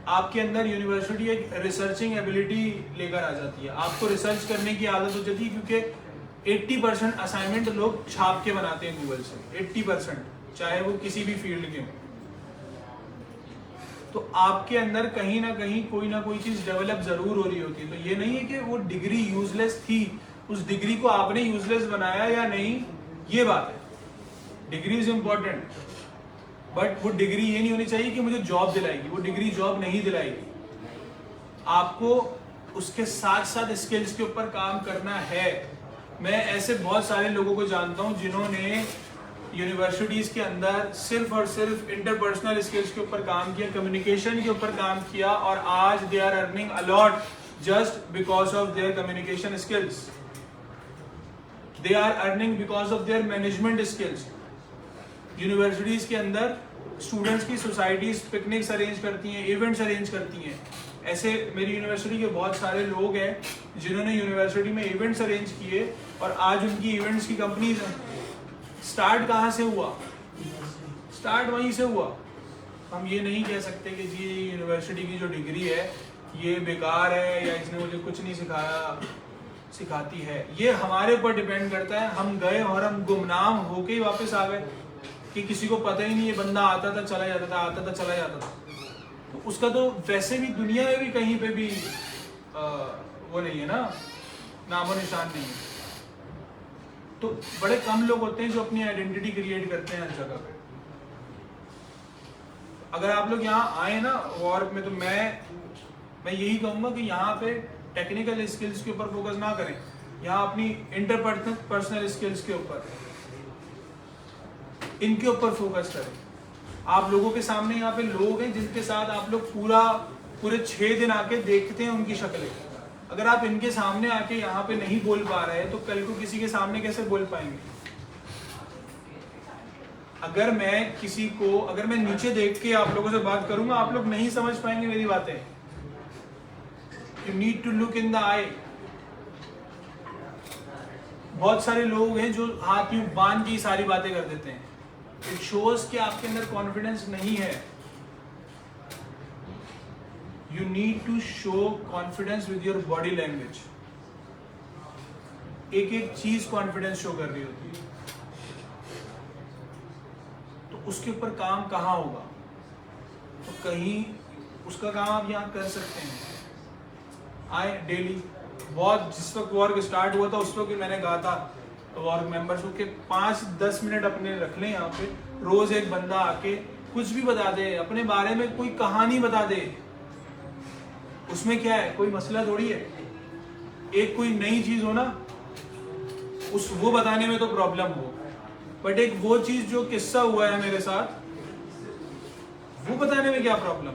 आपके अंदर यूनिवर्सिटी एक रिसर्चिंग एबिलिटी लेकर आ जाती है, आपको रिसर्च करने की आदत हो जाती है, क्योंकि 80% असाइनमेंट लोग छाप के बनाते हैं गूगल से, 80%, चाहे वो किसी भी फील्ड के हो। तो आपके अंदर कहीं ना कोई चीज डेवलप जरूर हो रही होती है। तो ये नहीं है कि वो डिग्री यूजलेस थी, उस डिग्री को आपने यूजलेस बनाया या नहीं, ये बात है। डिग्री इज इंपॉर्टेंट, बट वो डिग्री ये नहीं होनी चाहिए कि मुझे जॉब दिलाएगी, वो डिग्री जॉब नहीं दिलाएगी। आपको उसके साथ साथ स्किल्स के ऊपर काम करना है। मैं ऐसे बहुत सारे लोगों को जानता हूं जिन्होंने यूनिवर्सिटीज के अंदर सिर्फ और सिर्फ इंटरपर्सनल स्किल्स के ऊपर काम किया, कम्युनिकेशन के ऊपर काम किया, और आज they are earning a lot just because of their communication skills. They are earning because of their management skills. Universities के अंदर स्टूडेंट्स की सोसाइटीज पिकनिक्स अरेंज करती हैं, इवेंट्स अरेंज करती हैं। ऐसे मेरी यूनिवर्सिटी के बहुत सारे लोग हैं जिन्होंने यूनिवर्सिटी में इवेंट्स अरेंज किए, और आज उनकी इवेंट्स की कंपनीज हैं। स्टार्ट कहाँ से हुआ? स्टार्ट वहीं से हुआ। हम ये नहीं कह सकते कि जी यूनिवर्सिटी की जो डिग्री है ये बेकार है या इसने मुझे कुछ नहीं सिखाती है। ये हमारे ऊपर डिपेंड करता है। हम गए और हम गुमनाम होके ही वापस आ गए कि किसी को पता ही नहीं, ये बंदा आता था चला जाता था, आता था चला जाता था, तो उसका तो वैसे भी दुनिया में भी कहीं पे भी वो नहीं है ना, नामो निशान नहीं है। तो बड़े कम लोग होते हैं जो अपनी आइडेंटिटी क्रिएट करते हैं हर जगह पे। अगर आप लोग यहाँ आए ना वॉर्क में, तो मैं यही कहूँगा कि यहाँ पे टेक्निकल स्किल्स के ऊपर फोकस ना करें, यहाँ अपनी इंटरपर्सनल स्किल्स के ऊपर, इनके ऊपर फोकस करें। आप लोगों के सामने यहाँ पे लोग हैं जिनके साथ आप लोग पूरे 6 दिन आके देखते हैं उनकी शक्लें। अगर आप इनके सामने आके यहाँ पे नहीं बोल पा रहे हैं तो कल को किसी के सामने कैसे बोल पाएंगे? अगर मैं नीचे देख के आप लोगों से बात करूंगा, आप लोग नहीं समझ पाएंगे मेरी बातें। You need to look in the eye. बहुत सारे लोग हैं जो हाथ यूं बांध के सारी बातें कर देते हैं। इट शोज कि आपके अंदर कॉन्फिडेंस नहीं है। You need to show confidence with your body language. एक एक चीज कॉन्फिडेंस शो कर रही होती है। तो उसके ऊपर काम कहाँ होगा? तो कहीं उसका काम आप यहाँ कर सकते हैं। आए डेली, बहुत जिस वक्त वर्क स्टार्ट हुआ था उस वक्त मैंने कहा था वर्क मेंबर्स को कि 5-10 मिनट अपने रख लें यहाँ पे। रोज एक बंदा आके कुछ भी बता दे, अपने बारे में कोई कहानी बता दे। उसमें क्या है, कोई मसला थोड़ी है। एक कोई नई चीज हो ना, वो बताने में तो प्रॉब्लम हो, बट एक वो चीज जो किस्सा हुआ है मेरे साथ, वो बताने में क्या प्रॉब्लम है?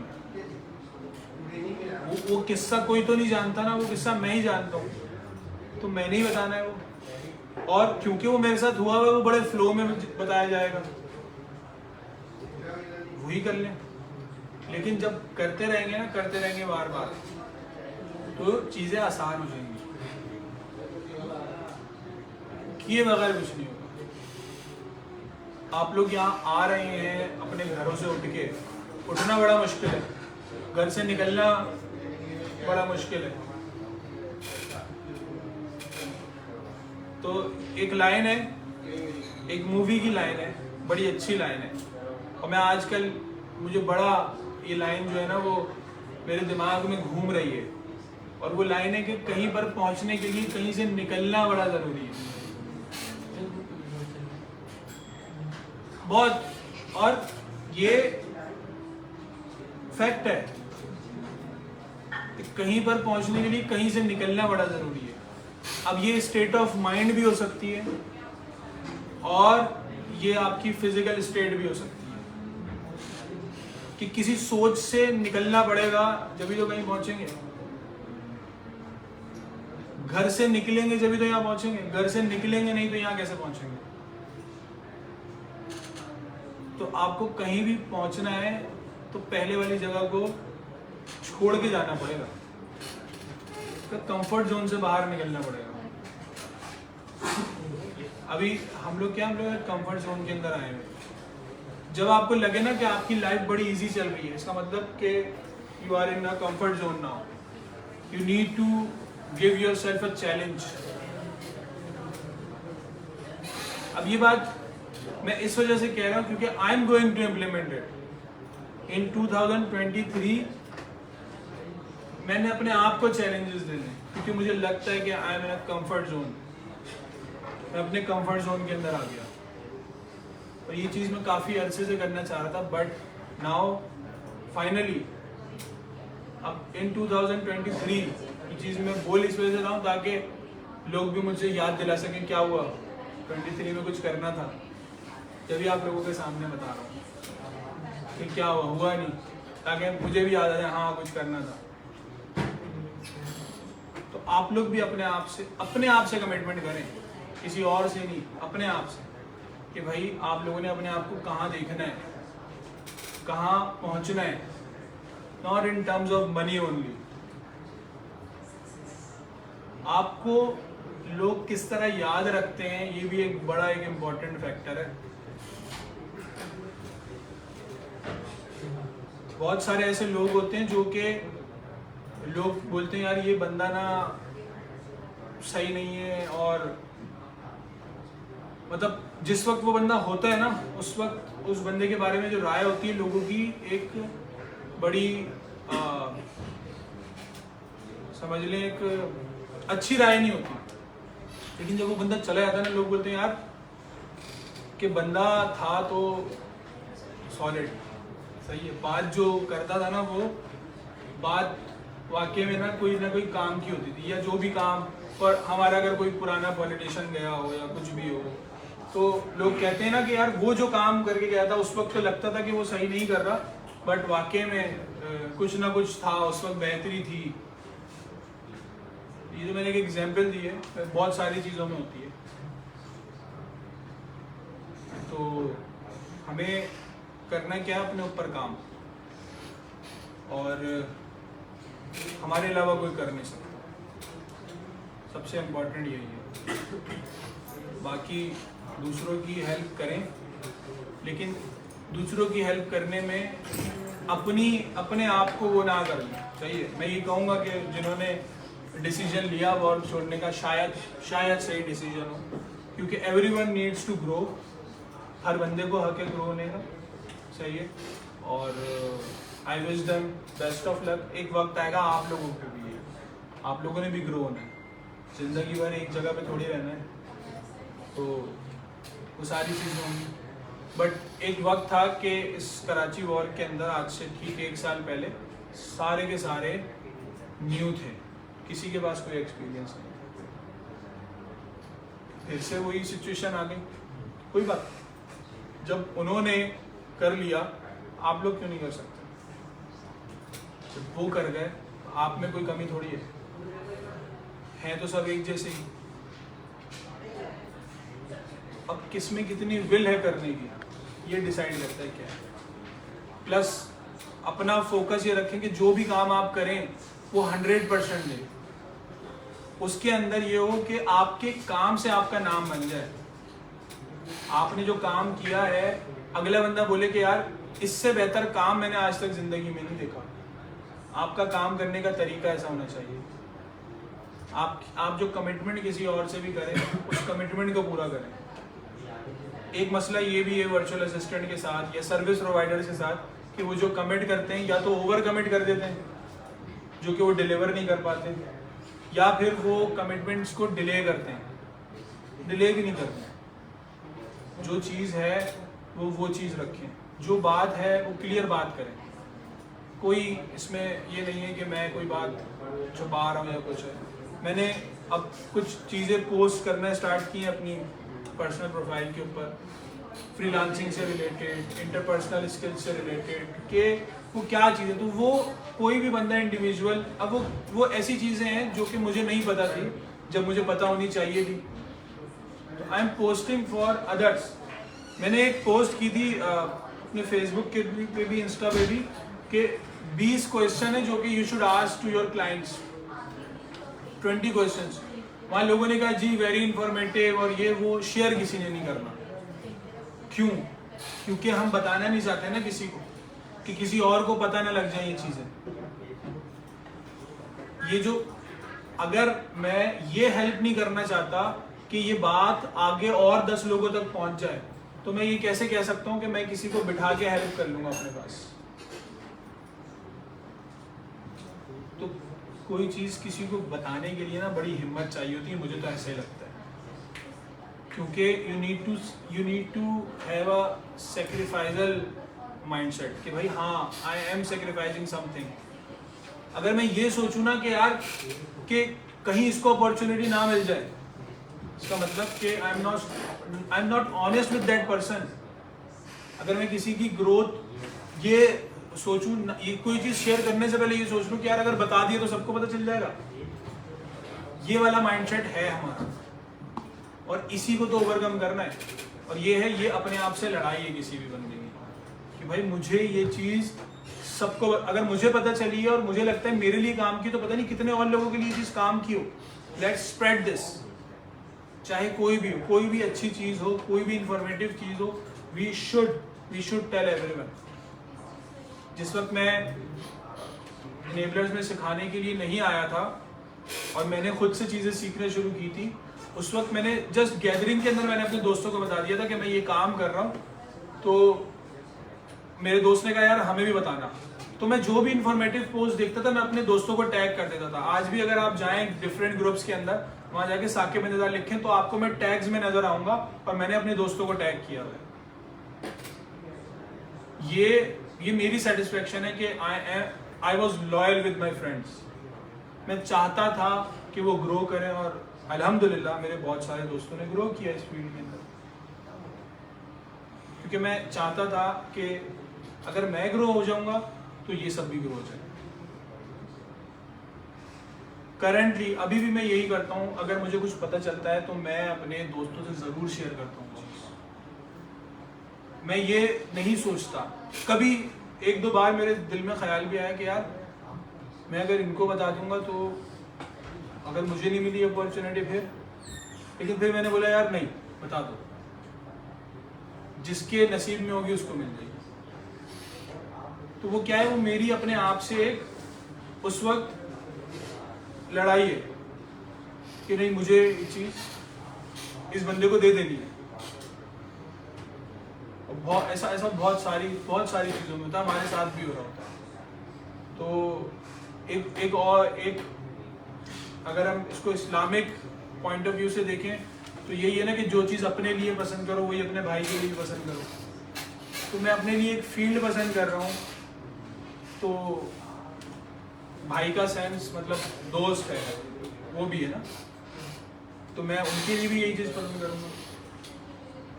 वो किस्सा कोई तो नहीं जानता ना, वो किस्सा मैं ही जानता हूँ, तो मैंने ही बताना है वो। और क्योंकि वो मेरे साथ हुआ है, वो बड़े फ्लो में बताया जाएगा, वही कर लें। लेकिन जब करते रहेंगे बार बार, तो चीजें आसान हो जाएंगी। किए बगैर कुछ नहीं होगा। आप लोग यहाँ आ रहे हैं अपने घरों से उठना बड़ा मुश्किल है, घर से निकलना बड़ा मुश्किल है। तो एक लाइन है, एक मूवी की लाइन है, बड़ी अच्छी लाइन है, और मैं आजकल मुझे बड़ा ये लाइन जो है ना वो मेरे दिमाग में घूम रही है। और वो लाइन है कि कहीं पर पहुंचने के लिए कहीं से निकलना बड़ा जरूरी है, बहुत। और ये फैक्ट है कि कहीं पर पहुंचने के लिए कहीं से निकलना बड़ा जरूरी है। अब ये स्टेट ऑफ माइंड भी हो सकती है और ये आपकी फिजिकल स्टेट भी हो सकती है कि किसी सोच से निकलना पड़ेगा जब तो कहीं पहुंचेंगे। घर से निकलेंगे जब तो यहाँ पहुंचेंगे, घर से निकलेंगे नहीं तो यहाँ कैसे पहुंचेंगे? तो आपको कहीं भी पहुंचना है तो पहले वाली जगह को छोड़ के जाना पड़ेगा, तो कंफर्ट जोन से बाहर निकलना पड़ेगा। अभी हम लोग कंफर्ट जोन के अंदर आए हुए। जब आपको लगे ना कि आपकी लाइफ बड़ी इजी चल रही है, इसका मतलब कि you are in a comfort zone now, you need to give yourself a challenge. अब ये बात मैं इस वजह से कह रहा हूं क्योंकि I am going to implement it in 2023। मैंने अपने आप को चैलेंजेस देने, क्योंकि मुझे लगता है कि I am in a comfort zone. मैं अपने कंफर्ट जोन के अंदर आ गया और ये चीज़ मैं काफ़ी अरसे से करना चाह रहा था, बट नाउ फाइनली अब इन 2023 ये चीज़ मैं बोल इस वजह से रहा हूँ ताकि लोग भी मुझे याद दिला सकें क्या हुआ 23 में, कुछ करना था। जब आप लोगों के सामने बता रहा हूँ कि क्या हुआ नहीं, ताकि मुझे भी याद आ जाए हाँ कुछ करना था। तो आप लोग भी अपने आप से कमिटमेंट करें, किसी और से नहीं, अपने आप से, कि भाई आप लोगों ने अपने आप को कहाँ देखना है, कहाँ पहुँचना है, not in terms of money only. आपको लोग किस तरह याद रखते हैं ये भी एक बड़ा इम्पोर्टेंट फैक्टर है। बहुत सारे ऐसे लोग होते हैं जो कि लोग बोलते हैं यार ये बंदा ना सही नहीं है, और मतलब जिस वक्त वो बंदा होता है ना उस वक्त उस बंदे के बारे में जो राय होती है लोगों की एक बड़ी समझ लें एक अच्छी राय नहीं होती। लेकिन जब वो बंदा चला जाता है ना, लोग बोलते हैं यार कि बंदा था तो सॉलिड, सही है, बात जो करता था ना वो बात वाकई में ना कोई काम की होती थी, या जो भी काम पर हमारा अगर कोई पुराना पॉलिटिशियन गया हो या कुछ भी हो तो लोग कहते हैं ना कि यार वो जो काम करके गया था उस वक्त तो लगता था कि वो सही नहीं कर रहा, बट वाकई में कुछ ना कुछ था, उस वक्त बेहतरी थी। ये जो मैंने एक एग्जांपल दी है, बहुत सारी चीज़ों में होती है। तो हमें करना क्या है, अपने ऊपर काम, और हमारे अलावा कोई कर नहीं सकता, सबसे इम्पोर्टेंट यही है। बाकी दूसरों की हेल्प करें, लेकिन दूसरों की हेल्प करने में अपने आप को वो ना करना चाहिए। मैं ये कहूँगा कि जिन्होंने डिसीजन लिया वर्क छोड़ने का शायद सही डिसीजन हो, क्योंकि एवरीवन नीड्स टू ग्रो, हर बंदे को हक है ग्रो होने का, सही है। और I wish them best of luck. एक वक्त आएगा आप लोगों को भी है, आप लोगों ने भी ग्रो होना है, ज़िंदगी भर एक जगह पे थोड़ी रहना है, तो वो सारी चीज़ें होंगी। बट एक वक्त था कि इस कराची वॉर के अंदर आज से ठीक 1 साल पहले सारे के सारे न्यू थे, किसी के पास कोई एक्सपीरियंस नहीं। फिर से वही सिचुएशन आ गई, कोई बात, जब उन्होंने कर लिया आप लोग क्यों नहीं कर सकते? जब वो कर गए आप में कोई कमी थोड़ी है तो सब एक जैसे ही। अब किस में कितनी विल है करने की, ये डिसाइड करता है क्या है। प्लस अपना फोकस ये रखें कि जो भी काम आप करें वो 100% दे, उसके अंदर ये हो कि आपके काम से आपका नाम बन जाए। आपने जो काम किया है अगला बंदा बोले कि यार इससे बेहतर काम मैंने आज तक जिंदगी में नहीं देखा। आपका काम करने का तरीका ऐसा होना चाहिए। आप जो कमिटमेंट किसी और से भी करें उस कमिटमेंट को पूरा करें। एक मसला ये भी है वर्चुअल असिस्टेंट के साथ या सर्विस प्रोवाइडर्स के साथ कि वो जो कमिट करते हैं या तो ओवर कमिट कर देते हैं जो कि वो डिलीवर नहीं कर पाते, या फिर वो कमिटमेंट्स को डिले करते हैं। डिले भी नहीं करते हैं, जो चीज़ है वो चीज़ रखें, जो बात है वो क्लियर बात करें। कोई इसमें ये नहीं है कि मैं कोई बात छुपा रहा हूँ या कुछ है। मैंने अब कुछ चीज़ें पोस्ट करना स्टार्ट की अपनी पर्सनल प्रोफाइल के ऊपर, फ्रीलांसिंग से रिलेटेड, इंटरपर्सनल स्किल्स से रिलेटेड, कि वो क्या चीज़ें, तो वो कोई भी बंदा इंडिविजुअल, अब वो ऐसी चीज़ें हैं जो कि मुझे नहीं पता थी जब मुझे पता होनी चाहिए थी। तो I am posting for others. मैंने एक पोस्ट की थी अपने फेसबुक के पे भी, इंस्टा पे भी, कि 20 क्वेश्चन है जो कि you should ask to your clients, 20 questions. वहाँ लोगों ने कहा जी वेरी इंफॉर्मेटिव और ये वो, शेयर किसी ने नहीं करना। क्यों? क्योंकि हम बताना नहीं चाहते ना किसी को, कि किसी और को पता ना लग जाए ये चीज़ें। ये जो, अगर मैं ये हेल्प नहीं करना चाहता कि ये बात आगे और 10 लोगों तक पहुंच जाए, तो मैं ये कैसे कह सकता हूँ कि मैं किसी को बिठा के हेल्प कर लूँगा अपने पास। तो कोई चीज़ किसी को बताने के लिए ना बड़ी हिम्मत चाहिए होती है, मुझे तो ऐसे ही लगता है, क्योंकि you need to have a sacrificial mindset कि भाई हाँ आई एम सैक्रिफाइसिंग समथिंग। अगर मैं ये सोचूं ना कि यार कि कहीं इसको अपॉर्चुनिटी ना मिल जाए, इसका मतलब कि I am not honest with that person. अगर मैं किसी की ग्रोथ ये सोचूं, ये कोई चीज़ शेयर करने से पहले ये सोच लूं कि यार अगर बता दिए तो सबको पता चल जाएगा, ये वाला माइंडसेट है हमारा, और इसी को तो ओवरकम करना है। और ये है, ये अपने आप से लड़ाई है किसी भी बंदे की, कि भाई मुझे ये चीज़ सबको, अगर मुझे पता चली है और मुझे लगता है मेरे लिए काम की, तो पता नहीं कितने और लोगों के लिए चीज़ काम की हो। लेट्स स्प्रेड दिस, चाहे कोई भी हो, कोई भी अच्छी चीज़ हो, कोई भी इंफॉर्मेटिव चीज़ हो, वी शुड टेल एवरीवन। जिस वक्त मैं इनेबलर्स में सिखाने के लिए नहीं आया था और मैंने खुद से चीज़ें सीखना शुरू की थी, उस वक्त मैंने जस्ट गैदरिंग के अंदर मैंने अपने दोस्तों को बता दिया था कि मैं ये काम कर रहा हूँ। तो मेरे दोस्त ने कहा यार हमें भी बताना। तो मैं जो भी इंफॉर्मेटिव पोस्ट देखता था मैं अपने दोस्तों को टैग कर देता था। आज भी अगर आप जाएं डिफरेंट ग्रुप्स के अंदर, वहां जाके साकिब मजेदार लिखें तो आपको मैं टैग्स में नजर आऊंगा और मैंने अपने दोस्तों को टैग किया हुआ है। ये मेरी सेटिस्फेक्शन है कि I was loyal with my friends. मैं चाहता था कि वो ग्रो करें और अल्हम्दुलिल्लाह मेरे बहुत सारे दोस्तों ने ग्रो किया इस फील्ड के अंदर, क्योंकि मैं चाहता था कि अगर मैं ग्रो हो जाऊंगा तो ये सब भी ग्रो हो जाए। करंटली अभी भी मैं यही करता हूँ, अगर मुझे कुछ पता चलता है तो मैं अपने दोस्तों से ज़रूर शेयर करता हूँ। मैं ये नहीं सोचता, कभी एक दो बार मेरे दिल में ख्याल भी आया कि यार मैं अगर इनको बता दूंगा तो अगर मुझे नहीं मिली अपॉर्चुनिटी फिर, लेकिन फिर मैंने बोला यार नहीं, बता दो, जिसके नसीब में होगी उसको मिल जाएगी। तो वो क्या है, वो मेरी अपने आप से एक उस वक्त लड़ाई है कि नहीं मुझे ये चीज़ इस बंदे को दे देनी है। बहुत ऐसा बहुत सारी चीज़ों में होता है, हमारे साथ भी हो रहा होता है। तो एक अगर हम इसको इस्लामिक पॉइंट ऑफ व्यू से देखें तो यही है ना कि जो चीज़ अपने लिए पसंद करो वही अपने भाई के लिए पसंद करो। तो मैं अपने लिए एक फील्ड पसंद कर रहा हूँ, तो भाई का सेंस मतलब दोस्त है वो भी है ना, तो मैं उनके लिए भी यही चीज़ पसंद करूँगा।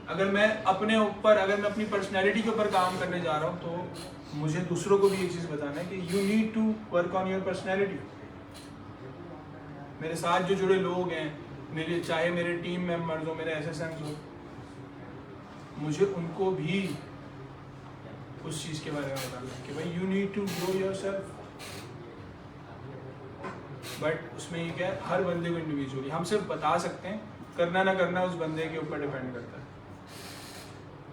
अगर मैं अपने ऊपर, अगर मैं अपनी पर्सनैलिटी के ऊपर काम करने जा रहा हूँ तो मुझे दूसरों को भी ये चीज़ बताना है कि you need to work on your personality. मेरे साथ जो जुड़े लोग हैं, मेरे चाहे मेरे टीम मेंबर्स हो, मेरे एसएसएम्स हो, मुझे उनको भी उस चीज़ के बारे में बताना है कि भाई you need to grow yourself. But उसमें ये क्या है, हर बंदे को इंडिविजुअली हम सिर्फ बता सकते हैं, करना ना करना उस बंदे के ऊपर डिपेंड करता है।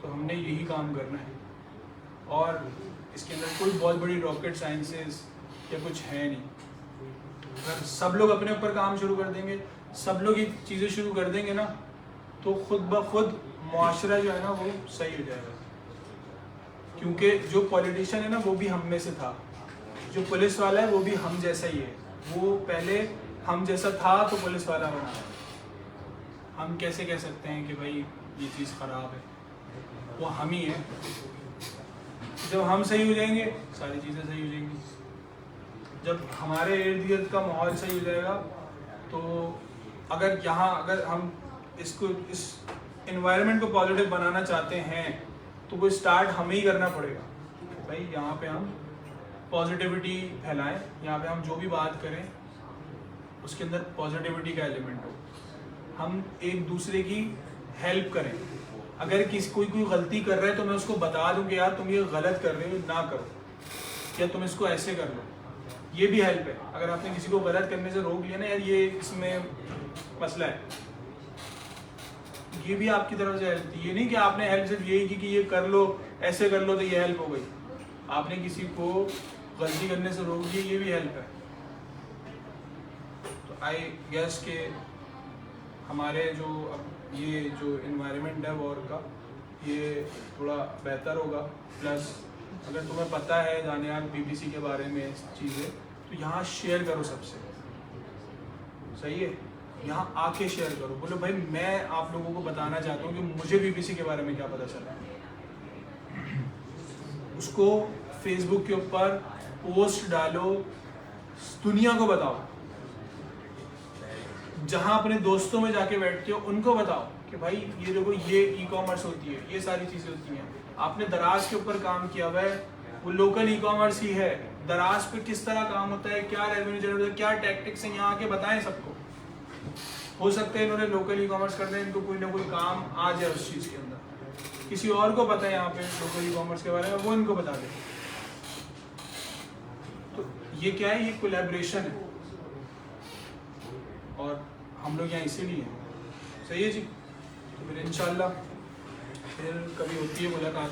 तो हमने यही काम करना है और इसके अंदर कोई बहुत बड़ी रॉकेट साइंसेस या कुछ है नहीं। अगर सब लोग अपने ऊपर काम शुरू कर देंगे, सब लोग ये चीज़ें शुरू कर देंगे ना, तो खुद ब खुद मुआशरा जो है ना वो सही हो जाएगा। क्योंकि जो पॉलिटिशियन है ना वो भी हम में से था, जो पुलिस वाला है वो भी हम जैसा ही है। वो पहले हम जैसा था तो पुलिस वाला बना। हम कैसे कह सकते हैं कि भाई ये चीज़ ख़राब है, वो हम ही है। जब हम सही हो जाएंगे सारी चीज़ें सही हो जाएंगी। जब हमारे इर्द गिर्द का माहौल सही हो जाएगा तो अगर हम इस इन्वायरमेंट को पॉजिटिव बनाना चाहते हैं तो वो स्टार्ट हमें ही करना पड़ेगा। भाई यहाँ पे हम पॉजिटिविटी फैलाएं, यहाँ पे हम जो भी बात करें उसके अंदर पॉजिटिविटी का एलिमेंट हो। हम एक दूसरे की हेल्प करें। अगर कोई गलती कर रहा है तो मैं उसको बता दूं कि यार तुम ये गलत कर रहे हो, ना करो, या तुम इसको ऐसे कर लो। ये भी हेल्प है। अगर आपने किसी को गलत करने से रोक लिया ना, यार ये इसमें मसला है, ये भी आपकी तरफ से हेल्प थी। ये नहीं कि आपने हेल्प सिर्फ यही की कि ये कर लो, ऐसे कर लो तो ये हेल्प हो गई। आपने किसी को गलती करने से रोक दिया, ये भी हेल्प है। तो आई गेस के हमारे ये जो इन्वायरमेंट है वॉर का, ये थोड़ा बेहतर होगा। प्लस अगर तुम्हें पता है जानियाल बीबीसी के बारे में चीज़ें, तो यहाँ शेयर करो सबसे, सही है? यहाँ आके शेयर करो, बोलो भाई मैं आप लोगों को बताना चाहता हूँ कि मुझे बीबीसी के बारे में क्या पता चला। उसको फेसबुक के ऊपर पोस्ट डालो, दुनिया को बताओ। जहाँ अपने दोस्तों में जाके बैठते हो उनको बताओ कि भाई ये देखो ये ई-कॉमर्स होती है, ये सारी चीज़ें होती हैं। आपने दराज के ऊपर काम किया हुआ है, वो लोकल ई-कॉमर्स ही है। दराज पे किस तरह काम होता है, क्या रेवेन्यू जनरेट होता है, क्या टैक्टिक्स हैं, यहाँ आके बताएं सबको। हो सकता है इन्होंने लोकल ई-कॉमर्स करना है, इनको कोई ना कोई काम आ जाए उस चीज़ के अंदर। किसी और को पता है यहाँ पे लोकल ई-कॉमर्स के बारे में, वो इनको बता दे। तो ये क्या है, ये कोलैबोरेशन है और हम लोग यहाँ इसीलिए हैं। सही है जी। तो फिर इंशाल्लाह फिर कभी होती है मुलाकात।